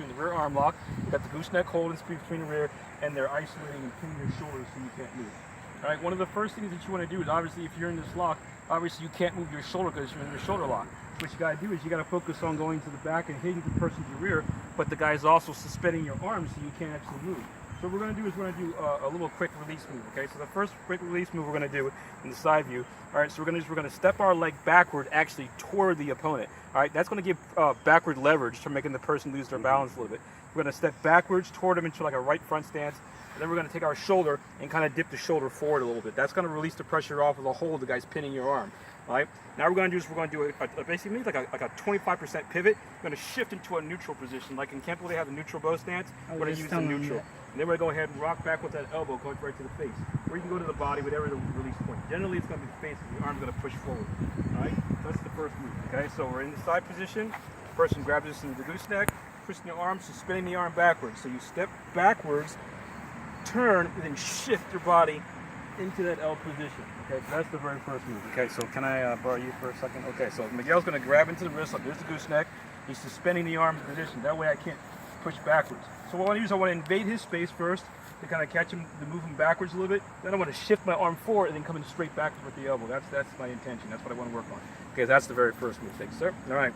in the rear arm lock. You got the gooseneck hold and speed between the rear, and they're isolating and pinning your shoulders so you can't move. All right, one of the first things that you want to do is, obviously, if you're in this lock, obviously you can't move your shoulder because you're in the shoulder lock. What you got to do is you got to focus on going to the back and hitting the person to the rear, but the guy's also suspending your arms so you can't actually move. So what we're going to do is we're going to do a little quick release move, okay? So the first quick release move we're going to do in the side view, all right, so we're going to step our leg backward actually toward the opponent, all right? That's going to give backward leverage to making the person lose their balance a little bit. We're going to step backwards toward them into like a right front stance, and then we're going to take our shoulder and kind of dip the shoulder forward a little bit. That's going to release the pressure off of the hold the guy's pinning your arm. All right. Now what we're going to do is we're going to do basically like a 25% pivot. We're going to shift into a neutral position. Like in Kempo, they have the neutral bow stance. We're going to use the neutral. And then we're going to go ahead and rock back with that elbow going right to the face. Or you can go to the body, whatever the release point. Generally, it's going to be the face, and the arm's going to push forward. All right. That's the first move. Okay. So we're in the side position. Person grabs us into the gooseneck, twisting your arm, suspending the arm backwards. So you step backwards, turn, and then shift your body into that L position. Okay, so that's the very first move. Okay, so can I borrow you for a second? Okay, so Miguel's going to grab into the wrist. Like, there's the gooseneck. He's suspending the arm position. That way I can't push backwards. So what I want to do is I want to invade his space first to kind of catch him, to move him backwards a little bit. Then I want to shift my arm forward and then come in straight backwards with the elbow. That's my intention. That's what I want to work on. Okay, that's the very first move. Thanks, sir. All right.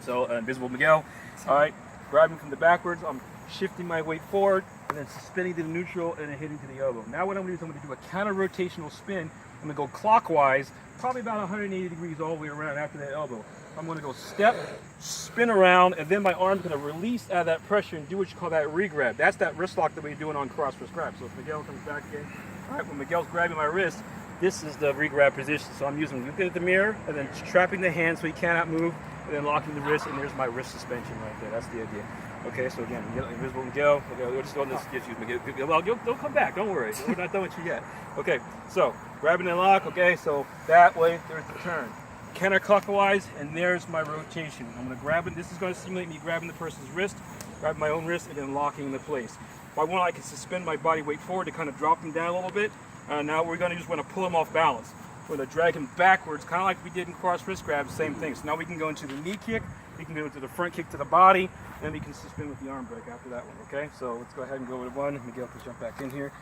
So Invisible Miguel. All right, grabbing from the backwards. I'm shifting my weight forward, and then suspending to the neutral, and then hitting to the elbow. Now what I'm going to do is I'm going to do a counter-rotational spin. I'm going to go clockwise, probably about 180 degrees all the way around after that elbow. I'm going to go step, spin around, and then my arm's going to release out of that pressure and do what you call that re-grab. That's that wrist lock that we're doing on cross wrist grab. So if Miguel comes back again, all right, when Miguel's grabbing my wrist, this is the re-grab position. So I'm looking at the mirror, and then trapping the hand so he cannot move, and then locking the wrist, and there's my wrist suspension right there. That's the idea. Okay, so again, Invisible Miguel. Okay, we're just on this. Just use Miguel. Well, they'll come back. Don't worry. We're not done with you yet. Okay, so grabbing and lock. Okay, so that way there's the turn. Counterclockwise, and there's my rotation. I'm going to grab it. This is going to simulate me grabbing the person's wrist, grab my own wrist, and then locking the place. If I want, I can suspend my body weight forward to kind of drop him down a little bit. Now we're going to just want to pull him off balance. We're going to drag him backwards, kind of like we did in cross wrist grab, same thing. So now we can go into the knee kick, we can go into the front kick to the body, and we can suspend with the arm break after that one, okay? So let's go ahead and go with one. Miguel can jump back in here.